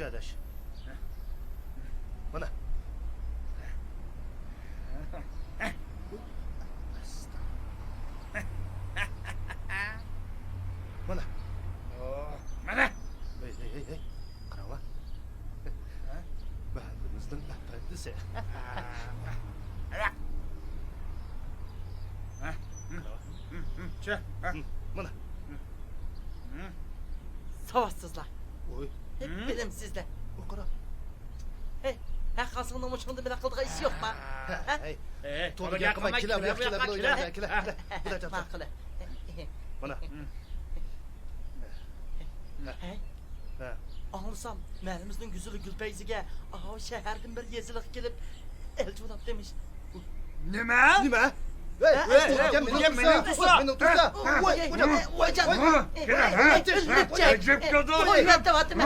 şu adaş. Mana. Mana. Mana. Hey. Qarama. Bahrimizning apandisi. Mana. Savaşsızlar. Oy. Hep bilimsizler. O qara. Hey, her kalsın o muçunda bile kıldığı iş yok mu? Hey. To'g'ri gapirma, kela, bu yoqqa kela, bu yoqqa kela. Maquli. Mana. Hey, anlasam, məlimizin güzülü Gülpeyzi'ge aha şehirden bir yezilik gelip elçi olap demiş. Nima? Nima? Hey, meni tutsa. Meni tutsa. Voy canım. Acep kadar. Koyuver de vatım.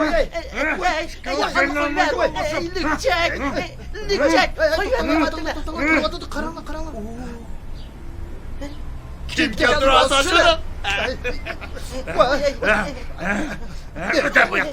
Lükçek. Koyuver de vatım. Karanlık. Kim geldi asasını? Öte bu yak.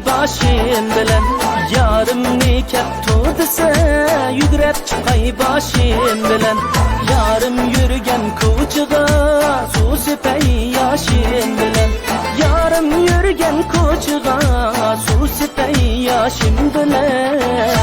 Başım bilen yarım nikah tutsa yügrep çıkay başım bilen yarım yürügen koçuğa su sepey yaşım bilen yarım yürügen koçuğa su sepey yaşım bilen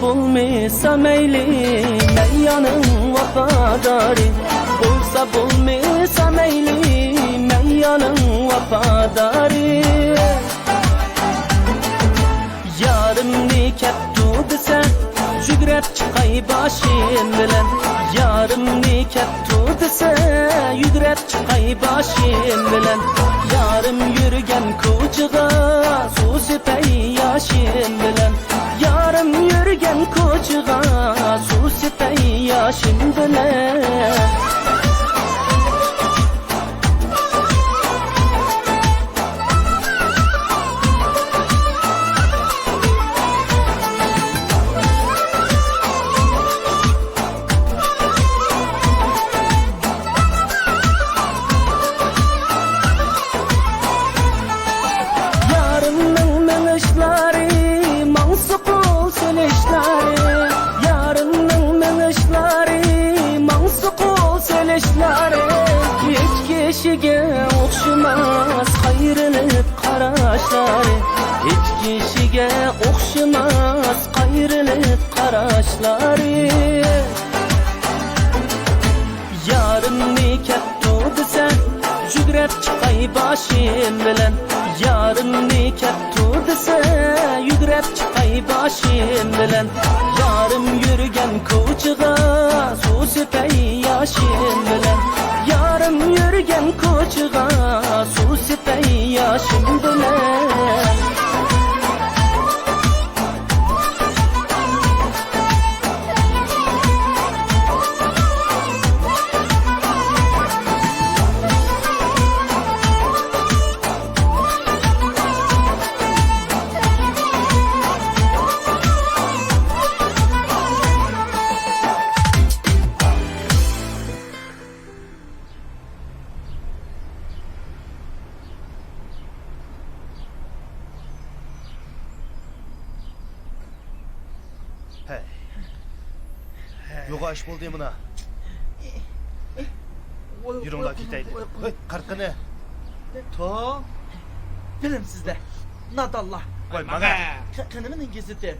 bulmasa meyli meyyanın vafadari bulsa bulmasa meyli meyyanın vafadari yarım nikah tutsa yügrep çıkay başım bilen yarım nikah tutsa yügrep çıkay başım bilen yarım yürügen koçuğa su sepey yaşım bilen yarım yürügen koçuğa su sepey yaşım bilen kişiye okşamaz ayrılıp qaraşları hiç kişiye okşamaz ayrılıp qaraşları yarım nikah tutsa yügrep çıkay başım bilen yarım nikah tutsa yügrep çıkay başım bilen yarım yürügen koçuğa su sepey yaşım bilen yarım yürügen koçuğa su sepey yaşım bilen Yo'q ish bo'ldi buna. Yuringlar ketaylik. Hoy, qirqini. To. Bilim sizde. Nadallah. Qo'y, mana. Qanımın İngilizce.